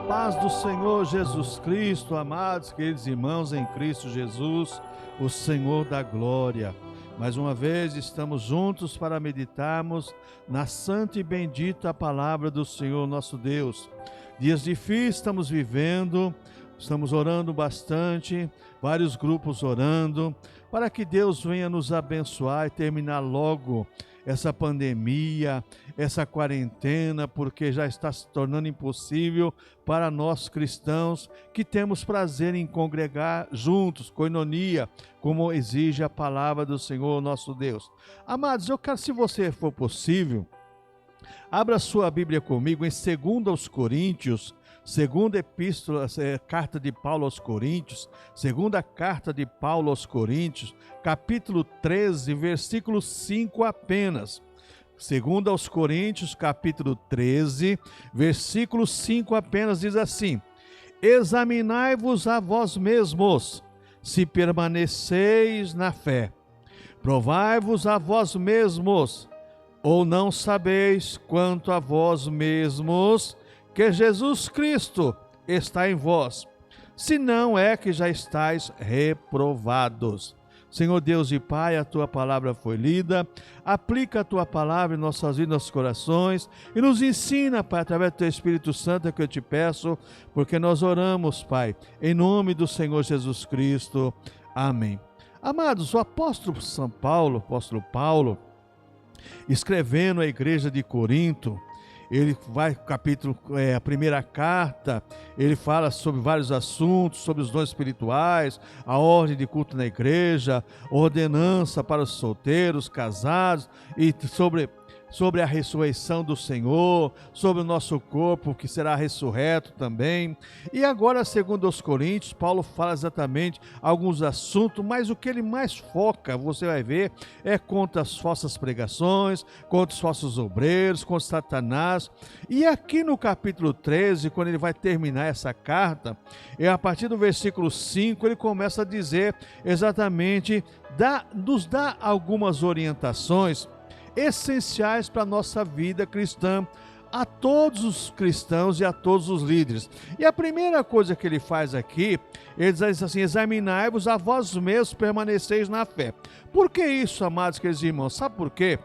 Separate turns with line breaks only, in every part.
Paz do Senhor Jesus Cristo, amados, queridos irmãos em Cristo Jesus, o Senhor da glória. Mais uma vez estamos juntos para meditarmos na santa e bendita palavra do Senhor nosso Deus. Dias difíceis estamos vivendo, estamos orando bastante, vários grupos orando, para que Deus venha nos abençoar e terminar logo essa pandemia, essa quarentena, porque já está se tornando impossível para nós cristãos que temos prazer em congregar juntos, koinonia, como exige a palavra do Senhor nosso Deus. Amados, eu quero, se você for possível, abra sua Bíblia comigo em 2 Coríntios, segunda epístola, carta de Paulo aos Coríntios, segunda carta de Paulo aos Coríntios, capítulo 13, versículo 5 apenas. Segunda aos Coríntios, capítulo 13, versículo 5 apenas, diz assim: examinai-vos a vós mesmos, se permaneceis na fé. Provai-vos a vós mesmos, ou não sabeis quanto a vós mesmos que Jesus Cristo está em vós, se não é que já estáis reprovados. Senhor Deus e Pai, a Tua palavra foi lida, aplica a Tua palavra em nossas vidas, nossos corações, e nos ensina, Pai, através do Teu Espírito Santo, que eu te peço, porque nós oramos, Pai, em nome do Senhor Jesus Cristo. Amém. Amados, o apóstolo Paulo, escrevendo à igreja de Corinto, ele vai, a primeira carta, ele fala sobre vários assuntos, sobre os dons espirituais, a ordem de culto na igreja, ordenança para os solteiros, casados, e sobre a ressurreição do Senhor, sobre o nosso corpo que será ressurreto também. E agora, segundo os Coríntios, Paulo fala exatamente alguns assuntos, mas o que ele mais foca, você vai ver, é contra as falsas pregações, contra os falsos obreiros, contra Satanás. E aqui no capítulo 13, quando ele vai terminar essa carta, a partir do versículo 5, ele começa a dizer exatamente, nos dá algumas orientações essenciais para a nossa vida cristã, a todos os cristãos e a todos os líderes. E a primeira coisa que ele faz aqui, ele diz assim: examinai-vos a vós mesmos, permaneceis na fé. Por que isso, amados queridos irmãos? Sabe por quê?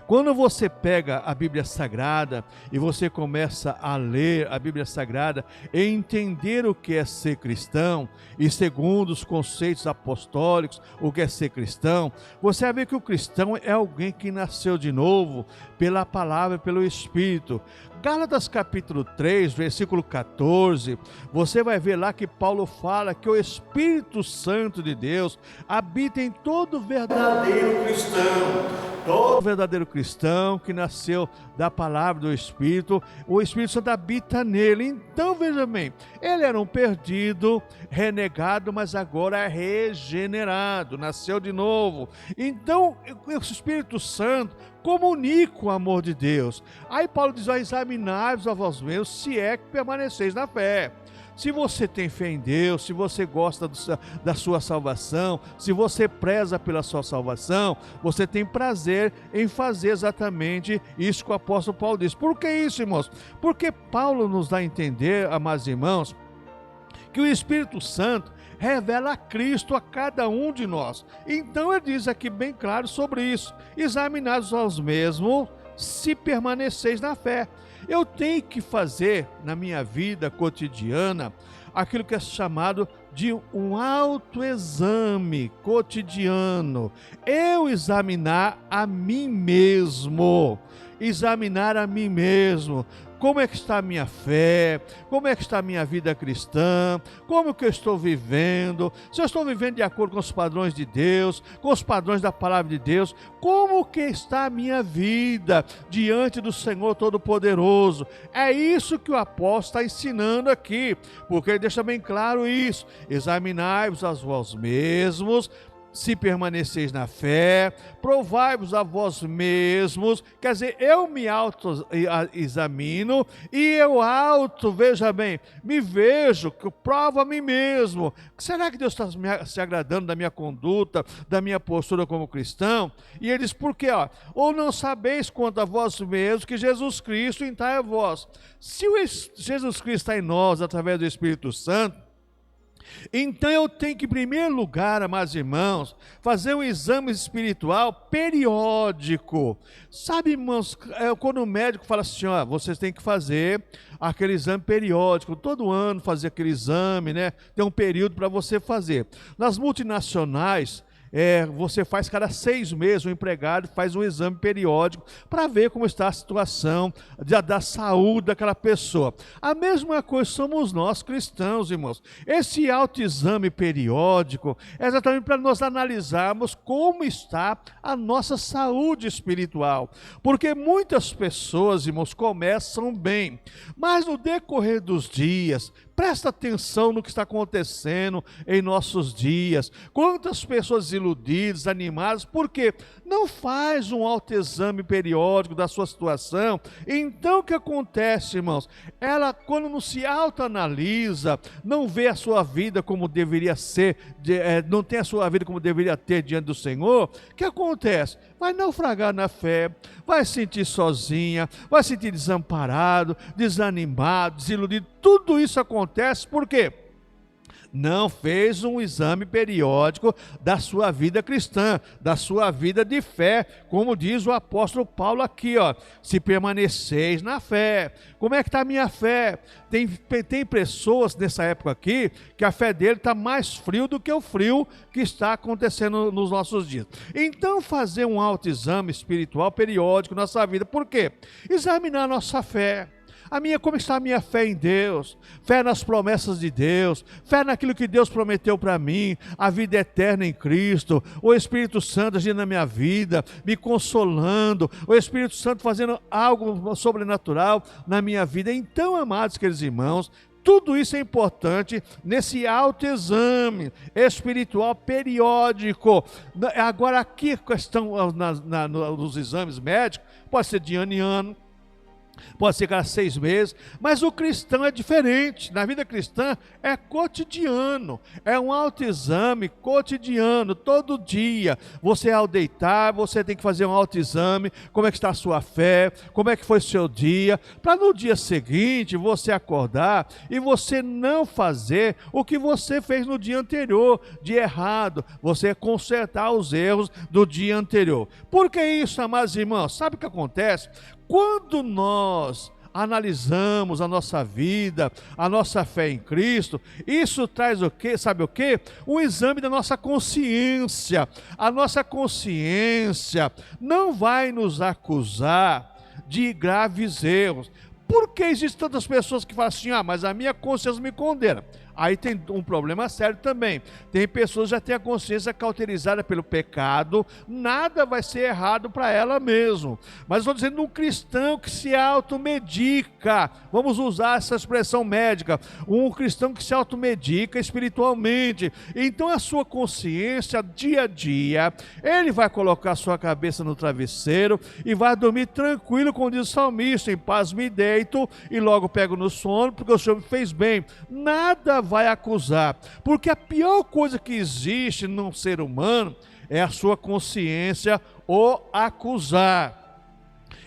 Quando você pega a Bíblia Sagrada e você começa a ler a Bíblia Sagrada e entender o que é ser cristão, e segundo os conceitos apostólicos, o que é ser cristão, você vai ver que o cristão é alguém que nasceu de novo pela palavra e pelo Espírito. Gálatas capítulo 3, versículo 14, você vai ver lá que Paulo fala que o Espírito Santo de Deus habita em todo verdadeiro cristão. Todo verdadeiro cristão que nasceu da palavra do Espírito, o Espírito Santo habita nele. Então, veja bem, ele era um perdido, renegado, mas agora é regenerado, nasceu de novo. Então, o Espírito Santo comunica o amor de Deus. Aí Paulo diz: examinai-vos a vós mesmos, se é que permaneceis na fé. Se você tem fé em Deus, se você gosta da sua salvação, se você preza pela sua salvação, você tem prazer em fazer exatamente isso que o apóstolo Paulo diz. Por que isso, irmãos? Porque Paulo nos dá a entender, amados irmãos, que o Espírito Santo revela a Cristo a cada um de nós. Então ele diz aqui bem claro sobre isso: examinados vós mesmos, se permaneceis na fé. Eu tenho que fazer na minha vida cotidiana aquilo que é chamado de um autoexame cotidiano. Eu examinar a mim mesmo. Como é que está a minha fé? Como é que está a minha vida cristã? Como que eu estou vivendo? Se eu estou vivendo de acordo com os padrões de Deus, com os padrões da palavra de Deus, como que está a minha vida diante do Senhor Todo-Poderoso? É isso que o apóstolo está ensinando aqui, porque ele deixa bem claro isso: examinai-vos a vós mesmos, se permaneceis na fé, provai-vos a vós mesmos, quer dizer, eu me auto-examino e veja bem, me vejo, que eu provo a mim mesmo. Será que Deus está se agradando da minha conduta, da minha postura como cristão? E ele diz, por quê? Ou não sabeis quanto a vós mesmos que Jesus Cristo está em vós. Se Jesus Cristo está em nós, através do Espírito Santo, então eu tenho que, em primeiro lugar, amados irmãos, fazer um exame espiritual periódico. Sabe, irmãos, quando o médico fala assim, vocês têm que fazer aquele exame periódico, todo ano fazer aquele exame, né? Tem um período para você fazer. Nas multinacionais, você faz cada 6 meses, o empregado faz um exame periódico para ver como está a situação da saúde daquela pessoa. A mesma coisa somos nós cristãos, irmãos. Esse autoexame periódico é exatamente para nós analisarmos como está a nossa saúde espiritual. Porque muitas pessoas, irmãos, começam bem, mas no decorrer dos dias, presta atenção no que está acontecendo em nossos dias. Quantas pessoas iludidas, animadas, porque não faz um autoexame periódico da sua situação. Então o que acontece, irmãos? Ela, quando não se autoanalisa, não vê a sua vida como deveria ser, não tem a sua vida como deveria ter diante do Senhor, o que acontece? Vai naufragar na fé, vai se sentir sozinha, vai se sentir desamparado, desanimado, desiludido. Tudo isso acontece por quê? Não fez um exame periódico da sua vida cristã, da sua vida de fé, como diz o apóstolo Paulo aqui, se permaneceis na fé. Como é que está a minha fé? Tem pessoas nessa época aqui, que a fé dele está mais frio do que o frio que está acontecendo nos nossos dias. Então fazer um autoexame espiritual periódico na nossa vida, por quê? Examinar a nossa fé. Como está a minha fé em Deus, fé nas promessas de Deus, fé naquilo que Deus prometeu para mim, a vida eterna em Cristo, o Espírito Santo agindo na minha vida, me consolando, o Espírito Santo fazendo algo sobrenatural na minha vida. Então, amados queridos irmãos, tudo isso é importante nesse autoexame espiritual periódico. Agora aqui a questão nos exames médicos, pode ser de ano em ano, pode ser cada 6 meses, mas o cristão é diferente. Na vida cristã é cotidiano, é um autoexame cotidiano, todo dia. Você ao deitar, você tem que fazer um autoexame, como é que está a sua fé, como é que foi o seu dia, para no dia seguinte você acordar e você não fazer o que você fez no dia anterior, de errado, você consertar os erros do dia anterior. Por que isso, amados irmãos? Sabe o que acontece? Quando nós analisamos a nossa vida, a nossa fé em Cristo, isso traz o quê? Sabe o quê? Um exame da nossa consciência. A nossa consciência não vai nos acusar de graves erros. Por que existem tantas pessoas que falam assim, mas a minha consciência me condena? Aí tem um problema sério também. Tem pessoas que já têm a consciência cauterizada pelo pecado, nada vai ser errado para ela mesmo. Mas estou dizendo um cristão que se automedica, vamos usar essa expressão médica, um cristão que se automedica espiritualmente. Então a sua consciência, dia a dia, ele vai colocar a sua cabeça no travesseiro e vai dormir tranquilo, como diz o salmista, em paz me deito e logo pego no sono, porque o Senhor me fez bem. Nada vai acusar, porque a pior coisa que existe num ser humano é a sua consciência o acusar.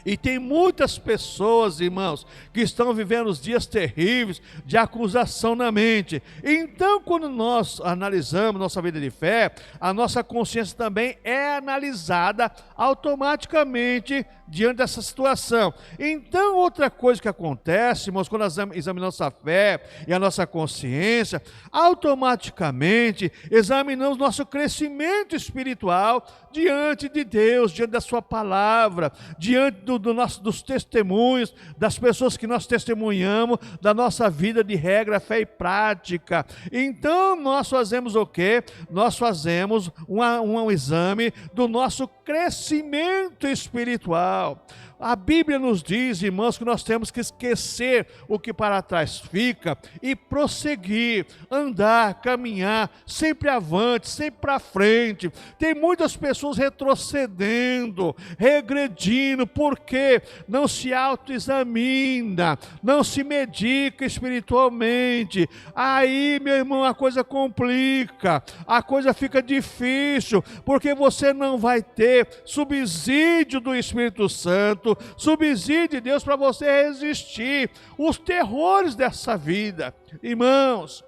E tem muitas pessoas, irmãos, que estão vivendo os dias terríveis de acusação na mente. Então, quando nós analisamos nossa vida de fé, a nossa consciência também é analisada automaticamente diante dessa situação. Então, outra coisa que acontece, irmãos, quando nós examinamos nossa fé e a nossa consciência, automaticamente examinamos nosso crescimento espiritual diante de Deus, diante da sua palavra, diante do dos testemunhos, das pessoas que nós testemunhamos, da nossa vida de regra, fé e prática. Então nós fazemos o quê? Nós fazemos um exame do nosso crescimento espiritual. A Bíblia nos diz, irmãos, que nós temos que esquecer o que para trás fica e prosseguir, andar, caminhar, sempre avante, sempre para frente. Tem muitas pessoas retrocedendo, regredindo, porque não se autoexamina, não se medica espiritualmente. Aí, meu irmão, a coisa complica, a coisa fica difícil, porque você não vai ter subsídio do Espírito Santo, subsídio de Deus para você resistir os terrores dessa vida. Irmãos,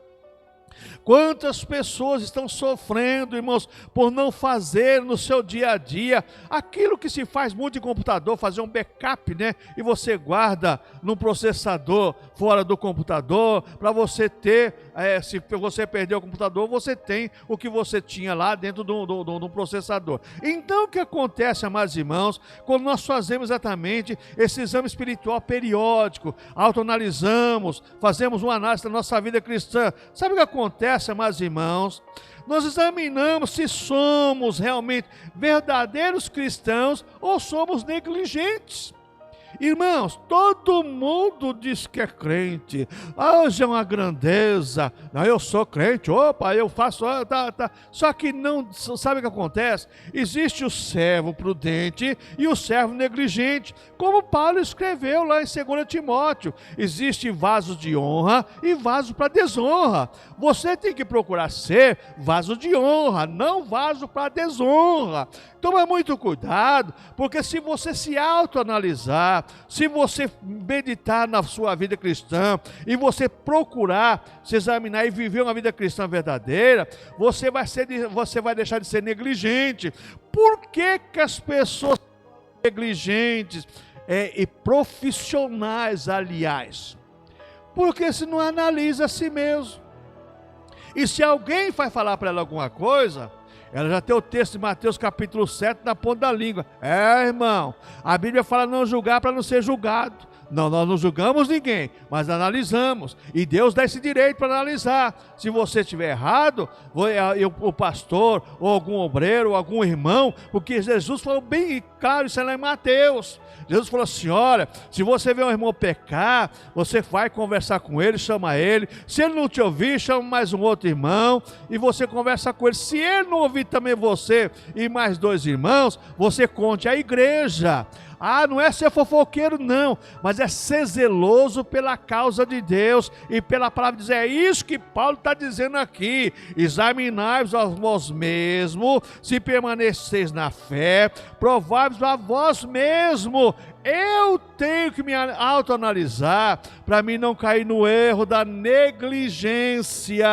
quantas pessoas estão sofrendo, irmãos, por não fazer no seu dia a dia aquilo que se faz muito em computador, fazer um backup, né? E você guarda num processador fora do computador, para você ter, se você perder o computador, você tem o que você tinha lá dentro do processador. Então o que acontece, amados irmãos, quando nós fazemos exatamente esse exame espiritual periódico, autoanalisamos, fazemos uma análise da nossa vida cristã, sabe o que acontece, amados irmãos? Nós examinamos se somos realmente verdadeiros cristãos ou somos negligentes. Irmãos, todo mundo diz que é crente. Hoje é uma grandeza. Não, eu sou crente, opa, eu faço. Tá. Só que não, sabe o que acontece? Existe o servo prudente e o servo negligente, como Paulo escreveu lá em 2 Timóteo. Existe vasos de honra e vasos para desonra. Você tem que procurar ser vaso de honra, não vaso para desonra. Toma muito cuidado, porque se você se autoanalisar, se você meditar na sua vida cristã e você procurar se examinar e viver uma vida cristã verdadeira, você vai deixar de ser negligente. Por que que as pessoas são negligentes e profissionais, aliás? Porque se não analisa a si mesmo. E se alguém vai falar para ela alguma coisa, ela já tem o texto de Mateus capítulo 7 na ponta da língua. Irmão, a Bíblia fala não julgar para não ser julgado. Não, nós não julgamos ninguém, mas analisamos. E Deus dá esse direito para analisar. Se você estiver errado, o pastor, ou algum obreiro, ou algum irmão, porque Jesus falou bem claro, isso é lá em Mateus. Jesus falou assim, olha, se você vê um irmão pecar, você vai conversar com ele, chama ele. Se ele não te ouvir, chama mais um outro irmão e você conversa com ele. Se ele não ouvir também você e mais 2 irmãos, você conte à igreja. Não é ser fofoqueiro não, mas é ser zeloso pela causa de Deus e pela palavra de Deus. É isso que Paulo está dizendo aqui. Examinai-vos a vós mesmos, se permaneceis na fé, provai-vos a vós mesmos. Eu tenho que me autoanalisar para mim não cair no erro da negligência.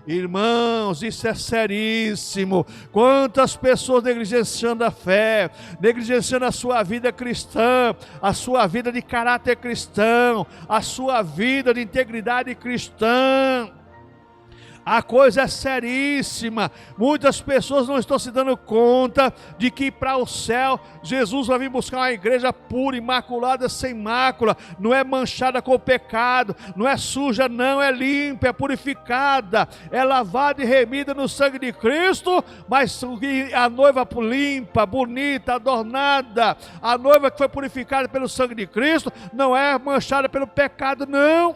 Irmãos, isso é seríssimo. Quantas pessoas negligenciando a fé, negligenciando a sua vida cristã, a sua vida de caráter cristão, a sua vida de integridade cristã. A coisa é seríssima. Muitas pessoas não estão se dando conta de que para o céu Jesus vai vir buscar uma igreja pura, imaculada, sem mácula, não é manchada com o pecado, não é suja não, é limpa, é purificada, é lavada e remida no sangue de Cristo, mas a noiva limpa, bonita, adornada, a noiva que foi purificada pelo sangue de Cristo, não é manchada pelo pecado não.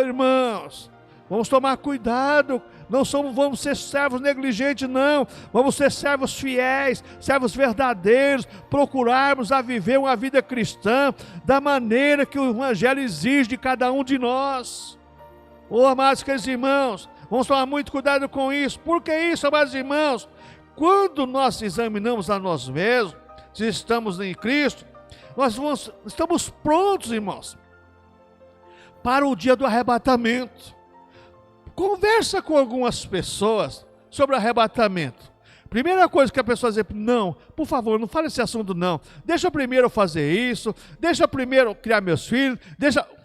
Irmãos, vamos tomar cuidado, vamos ser servos negligentes não, vamos ser servos fiéis, servos verdadeiros, procurarmos a viver uma vida cristã da maneira que o Evangelho exige de cada um de nós. Amados queridos irmãos, vamos tomar muito cuidado com isso. Por que isso, amados irmãos? Quando nós examinamos a nós mesmos, se estamos em Cristo, estamos prontos, irmãos, para o dia do arrebatamento. Conversa com algumas pessoas sobre arrebatamento. Primeira coisa que a pessoa diz, não, por favor, não fale esse assunto não. Deixa eu primeiro fazer isso, deixa eu primeiro criar meus filhos,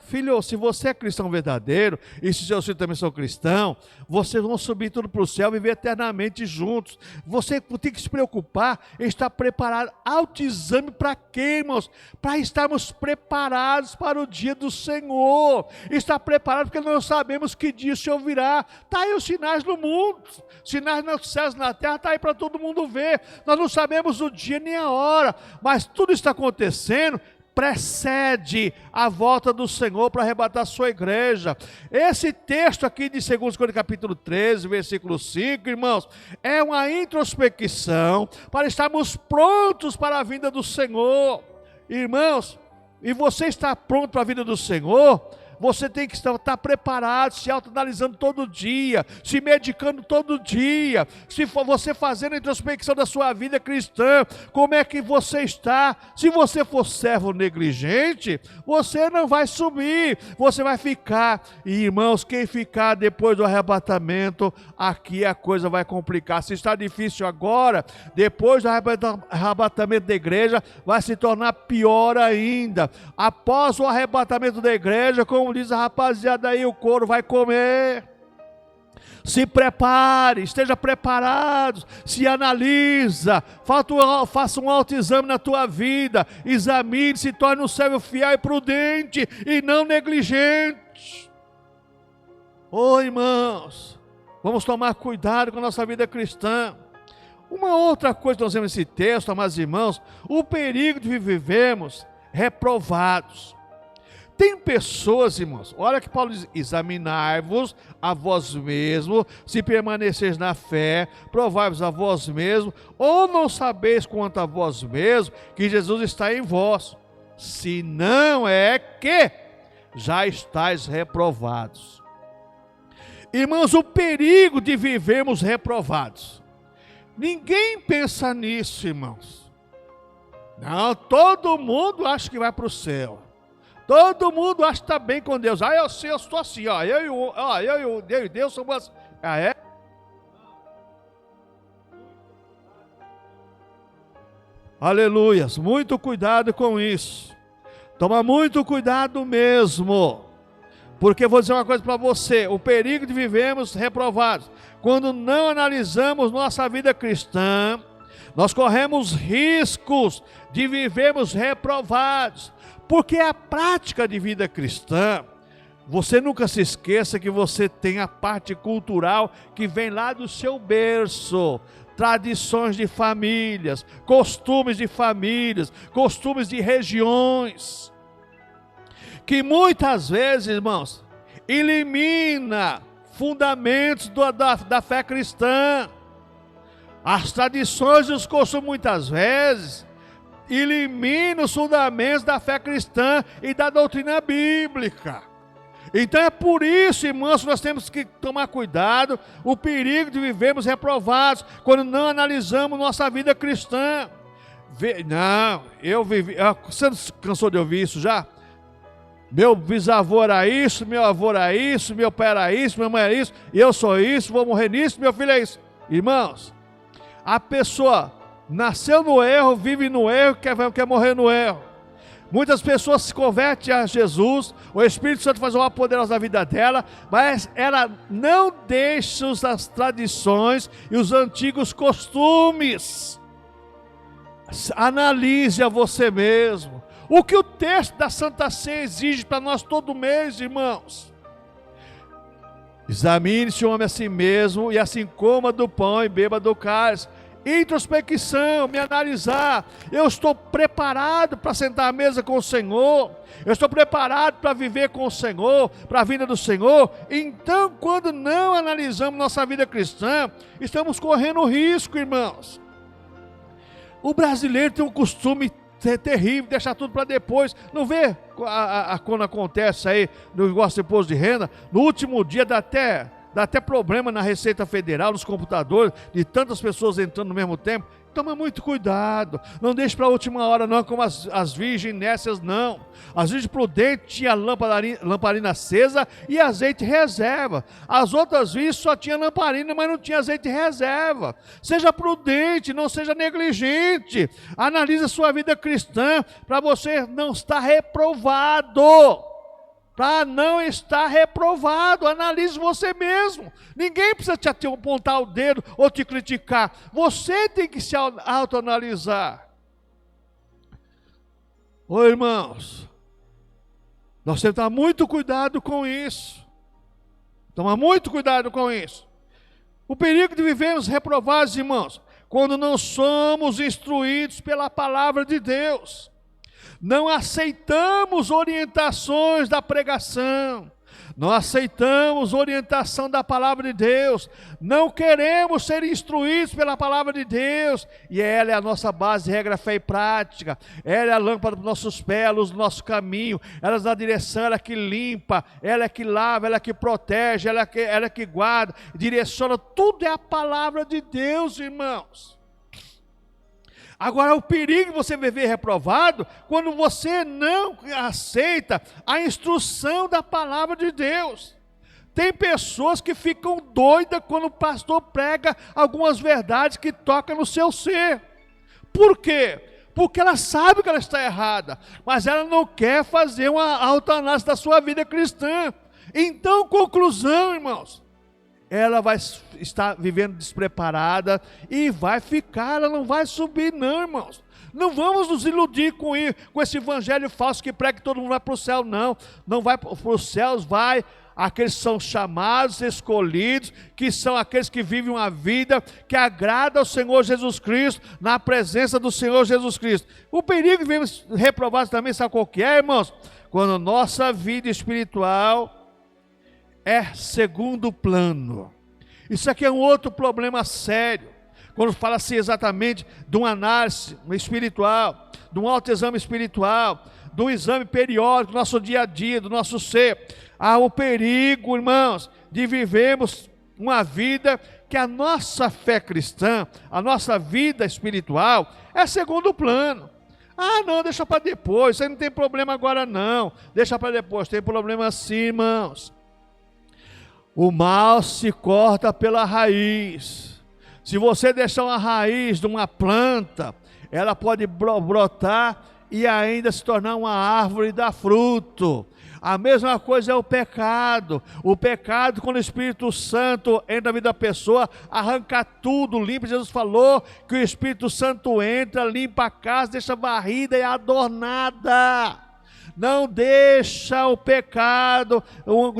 filho, se você é cristão verdadeiro, e se seus filhos também são cristãos, vocês vão subir tudo para o céu e viver eternamente juntos. Você tem que se preocupar em estar preparado. Autoexame para quê, irmãos? Para estarmos preparados para o dia do Senhor. Estar preparado porque nós sabemos que dia o Senhor virá. Está aí os sinais no mundo, sinais nos céus e na terra, está aí para todo mundo ver. Nós não sabemos o dia nem a hora, mas tudo está acontecendo, precede a volta do Senhor para arrebatar a sua igreja. Esse texto aqui de 2 Coríntios capítulo 13, versículo 5, irmãos, é uma introspecção para estarmos prontos para a vinda do Senhor. Irmãos, e você está pronto para a vinda do Senhor? Você tem que estar preparado, se autoanalisando todo dia, se medicando todo dia, se for você fazendo a introspecção da sua vida cristã, como é que você está? Se você for servo negligente, você não vai subir, você vai ficar. E irmãos, quem ficar depois do arrebatamento, aqui a coisa vai complicar. Se está difícil agora, depois do arrebatamento da igreja, vai se tornar pior ainda. Após o arrebatamento da igreja, como diz a rapaziada aí, o couro vai comer. Se prepare, esteja preparado, se analisa, faça um autoexame na tua vida, examine, se torne um servo fiel e prudente e não negligente. Irmãos, vamos tomar cuidado com a nossa vida cristã. Uma outra coisa que nós vemos nesse texto, amados irmãos, o perigo de vivermos reprovados. Tem pessoas, irmãos, olha que Paulo diz: examinai-vos a vós mesmos, se permaneceis na fé, provai-vos a vós mesmos, ou não sabeis quanto a vós mesmos, que Jesus está em vós, se não é que já estáis reprovados. Irmãos, o perigo de vivermos reprovados. Ninguém pensa nisso, irmãos. Não, todo mundo acha que vai para o céu. Todo mundo acha que está bem com Deus. Eu sei, eu estou assim, eu e Deus somos assim. É? Aleluias, muito cuidado com isso. Toma muito cuidado mesmo. Porque vou dizer uma coisa para você, o perigo de vivermos reprovados. Quando não analisamos nossa vida cristã, nós corremos riscos de vivermos reprovados. Porque a prática de vida cristã, você nunca se esqueça que você tem a parte cultural que vem lá do seu berço, tradições de famílias, costumes de regiões, que muitas vezes, irmãos, elimina fundamentos da fé cristã. As tradições e os costumes muitas vezes elimina os fundamentos da fé cristã e da doutrina bíblica. Então é por isso, irmãos, que nós temos que tomar cuidado, o perigo de vivermos reprovados, quando não analisamos nossa vida cristã. Você não cansou de ouvir isso já? Meu bisavô era isso, meu avô era isso, meu pai era isso, minha mãe era isso, eu sou isso, vou morrer nisso, meu filho é isso. Irmãos, a pessoa nasceu no erro, vive no erro, quer morrer no erro. Muitas pessoas se convertem a Jesus, o Espírito Santo faz uma poderosa na vida dela, mas ela não deixa as tradições e os antigos costumes. Analise a você mesmo. O que o texto da Santa Ceia exige para nós todo mês, irmãos? Examine-se o homem a si mesmo, e assim coma do pão e beba do cálice. Introspecção, me analisar. Eu estou preparado para sentar à mesa com o Senhor. Eu estou preparado para viver com o Senhor, para a vinda do Senhor. Então, quando não analisamos nossa vida cristã, estamos correndo risco, irmãos. O brasileiro tem um costume terrível, deixar tudo para depois. Não vê quando acontece aí no negócio de imposto de renda, no último dia dá até problema na Receita Federal, nos computadores, de tantas pessoas entrando no mesmo tempo. Toma muito cuidado, não deixe para a última hora não, como as virgens nécias não. As virgens prudentes tinham lamparina acesa e azeite reserva. As outras virgens só tinham lamparina, mas não tinha azeite reserva. Seja prudente, não seja negligente. Analise a sua vida cristã para você não estar reprovado. para não estar reprovado. Analise você mesmo. Ninguém precisa te apontar o dedo ou te criticar. Você tem que se autoanalisar. Ô irmãos, nós temos que tomar muito cuidado com isso. Tomar muito cuidado com isso. O perigo de vivermos reprovados, irmãos, quando não somos instruídos pela palavra de Deus. Não aceitamos orientações da pregação, não aceitamos orientação da palavra de Deus, não queremos ser instruídos pela palavra de Deus, e ela é a nossa base de regra, fé e prática, ela é a lâmpada dos nossos pés, a luz do nosso caminho, ela dá direção, ela é que limpa, ela é que lava, ela é que protege, ela é que guarda, direciona, tudo é a palavra de Deus, irmãos. Agora, o perigo de você viver reprovado, quando você não aceita a instrução da palavra de Deus. Tem pessoas que ficam doidas quando o pastor prega algumas verdades que tocam no seu ser. Por quê? Porque ela sabe que ela está errada, mas ela não quer fazer uma autoanálise da sua vida cristã. Então, conclusão, irmãos, ela vai estar vivendo despreparada e vai ficar, ela não vai subir não, irmãos. Não vamos nos iludir com esse evangelho falso que prega que todo mundo vai para o céu, não. Não vai para os céus, vai aqueles que são chamados, escolhidos, que são aqueles que vivem uma vida que agrada ao Senhor Jesus Cristo, na presença do Senhor Jesus Cristo. O perigo de vivermos reprovados também, sabe qual que é, irmãos? Quando nossa vida espiritual é segundo plano. Isso aqui é um outro problema sério. Quando fala assim exatamente de uma análise espiritual, de um autoexame espiritual, de um exame periódico do nosso dia a dia, do nosso ser. Há o perigo, irmãos, de vivermos uma vida que a nossa fé cristã, a nossa vida espiritual é segundo plano. Ah, não, deixa para depois, isso aí não tem problema agora não. Deixa para depois, tem problema sim, irmãos. O mal se corta pela raiz. Se você deixar uma raiz de uma planta, ela pode brotar e ainda se tornar uma árvore e dar fruto. A mesma coisa é o pecado. O pecado, quando o Espírito Santo entra na vida da pessoa, arranca tudo, limpa. Jesus falou que o Espírito Santo entra, limpa a casa, deixa varrida e adornada. Não deixa o pecado,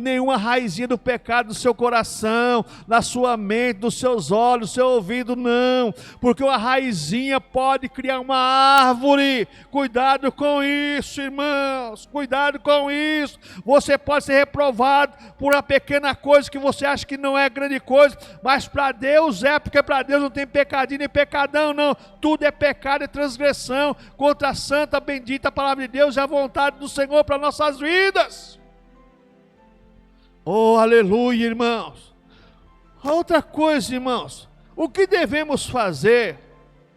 nenhuma raizinha do pecado no seu coração, na sua mente, nos seus olhos, no seu ouvido, não. Porque uma raizinha pode criar uma árvore. Cuidado com isso, irmãos. Cuidado com isso. Você pode ser reprovado por uma pequena coisa que você acha que não é grande coisa, mas para Deus é, porque para Deus não tem pecadinho nem pecadão, não. Tudo é pecado e transgressão contra a santa, bendita palavra de Deus e a vontade do Senhor para nossas vidas. Oh, aleluia, irmãos. Outra coisa, irmãos, o que devemos fazer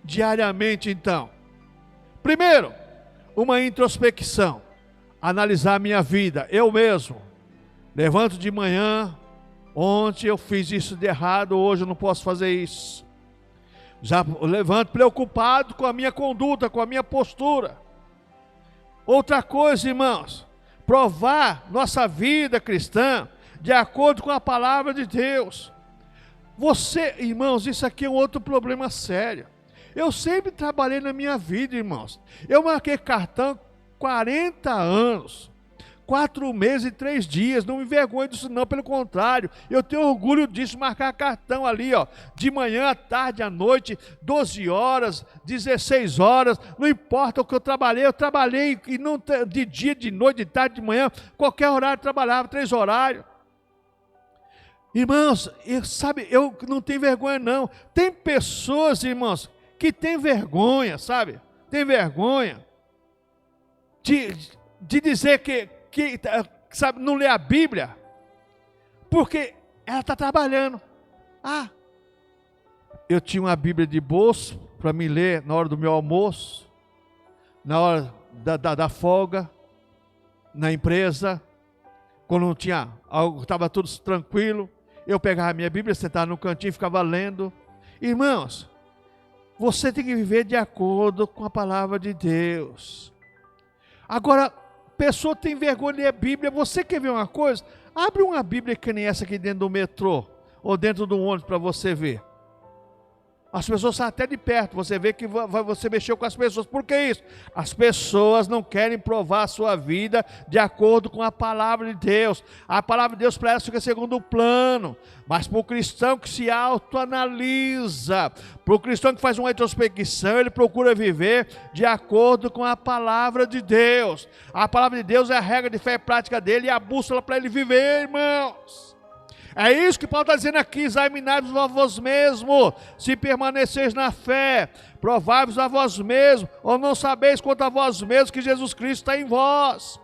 diariamente então? Primeiro, uma introspecção, analisar a minha vida, eu mesmo. Levanto de manhã, ontem eu fiz isso de errado, hoje eu não posso fazer isso. Já levanto preocupado com a minha conduta, com a minha postura. Outra coisa, irmãos, provar nossa vida cristã de acordo com a palavra de Deus. Você, irmãos, isso aqui é um outro problema sério. Eu sempre trabalhei na minha vida, irmãos. Eu marquei cartão 40 anos. 4 meses e 3 dias, não me envergonho disso não, pelo contrário, eu tenho orgulho disso, marcar cartão ali, ó, de manhã, à tarde, à noite, 12 horas, 16 horas, não importa o que eu trabalhei, e não de dia, de noite, de tarde, de manhã, qualquer horário eu trabalhava, 3 horários. Irmãos, eu não tenho vergonha não, tem pessoas, irmãos, que têm vergonha, sabe, tem vergonha de dizer que sabe, não lê a Bíblia, porque ela está trabalhando. Ah, eu tinha uma Bíblia de bolso para me ler na hora do meu almoço, na hora da folga, na empresa, quando não tinha algo, estava tudo tranquilo, eu pegava a minha Bíblia, sentava no cantinho e ficava lendo. Irmãos, você tem que viver de acordo com a palavra de Deus. Agora, pessoa tem vergonha de ler a Bíblia. Você quer ver uma coisa? Abre uma Bíblia que nem essa aqui dentro do metrô, ou dentro do ônibus para você ver. As pessoas saem até de perto, você vê que você mexeu com as pessoas. Por que isso? As pessoas não querem provar a sua vida de acordo com a palavra de Deus. A palavra de Deus para elas fica segundo plano. Mas para o cristão que se autoanalisa, para o cristão que faz uma introspecção, ele procura viver de acordo com a palavra de Deus. A palavra de Deus é a regra de fé e prática dele e a bússola para ele viver, irmãos. É isso que Paulo está dizendo aqui: examinai-vos a vós mesmos, se permaneceis na fé, provai-vos a vós mesmos, ou não sabeis quanto a vós mesmos que Jesus Cristo está em vós.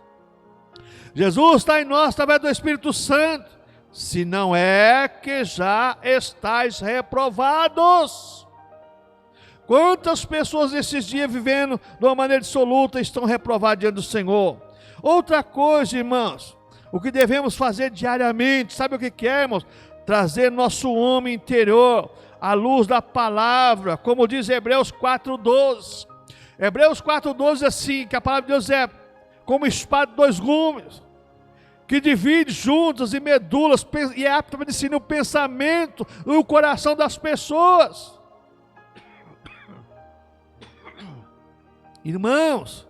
Jesus está em nós através do Espírito Santo, se não é que já estáis reprovados. Quantas pessoas esses dias vivendo de uma maneira dissoluta estão reprovadas diante do Senhor? Outra coisa, irmãos, o que devemos fazer diariamente, sabe o que é, irmãos? Trazer nosso homem interior à luz da palavra, como diz Hebreus 4:12. Hebreus 4:12 diz assim, que a palavra de Deus é como espada de dois gumes, que divide juntas e medulas, e é apta para discernir o pensamento e o coração das pessoas. Irmãos,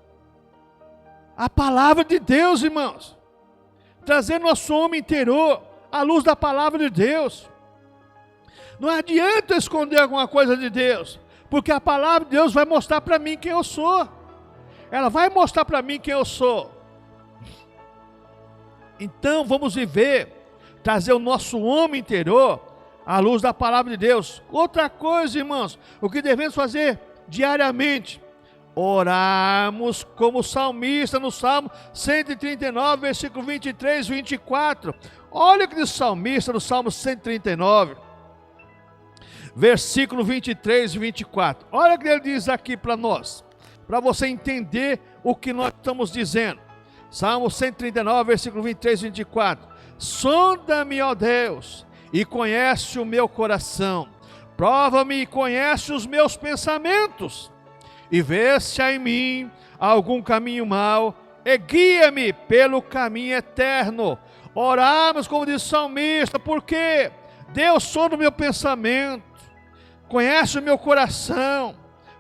a palavra de Deus, irmãos, trazer nosso homem interior à luz da palavra de Deus. Não adianta esconder alguma coisa de Deus, porque a palavra de Deus vai mostrar para mim quem eu sou. Ela vai mostrar para mim quem eu sou. Então vamos viver, trazer o nosso homem interior à luz da palavra de Deus. Outra coisa, irmãos, o que devemos fazer diariamente: orarmos como salmista no Salmo 139, versículo 23 e 24. Olha o que diz o salmista no Salmo 139, versículo 23 e 24. Olha o que ele diz aqui para nós, para você entender o que nós estamos dizendo. Salmo 139, versículo 23 e 24. Sonda-me, ó Deus, e conhece o meu coração. Prova-me e conhece os meus pensamentos. E vê se há em mim algum caminho mau, e guia-me pelo caminho eterno. Oramos, como diz o salmista, porque Deus sonda o meu pensamento, conhece o meu coração,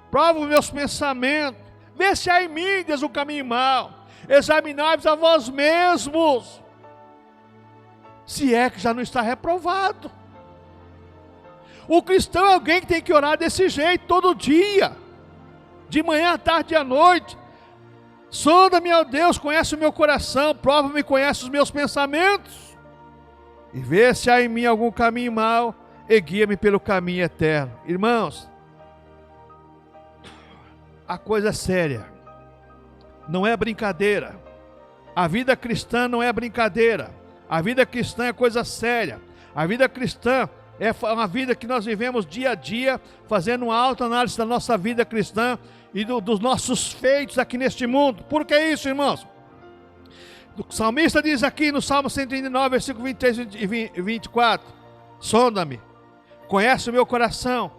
prova os meus pensamentos, vê se há em mim, Deus, o caminho mau. Examinai-vos a vós mesmos, se é que já não está reprovado. O cristão é alguém que tem que orar desse jeito, todo dia, de manhã, à tarde e à noite. Sonda-me, ó Deus, conhece o meu coração, prova-me e conhece os meus pensamentos, e vê se há em mim algum caminho mau, e guia-me pelo caminho eterno. Irmãos, a coisa é séria, não é brincadeira. A vida cristã não é brincadeira, a vida cristã é coisa séria. A vida cristã é uma vida que nós vivemos dia a dia, fazendo uma autoanálise da nossa vida cristã e dos nossos feitos aqui neste mundo. Por que isso, irmãos? O salmista diz aqui no Salmo 139, versículo 23 e 24: sonda-me, conhece o meu coração,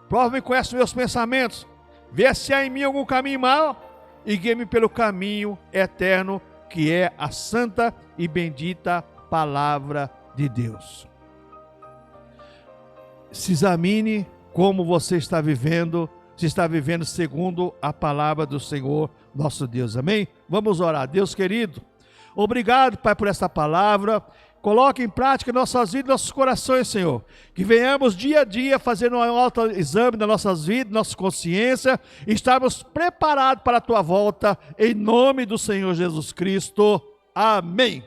prova-me e conhece os meus pensamentos, vê se há em mim algum caminho mau, e guia-me pelo caminho eterno, que é a santa e bendita palavra de Deus. Se examine como você está vivendo, se está vivendo segundo a palavra do Senhor nosso Deus. Amém? Vamos orar. Deus querido, obrigado, Pai, por essa palavra. Coloque em prática nossas vidas, nossos corações, Senhor. Que venhamos dia a dia fazendo um autoexame das nossas vidas, nossa consciência, e estarmos preparados para a Tua volta, em nome do Senhor Jesus Cristo. Amém.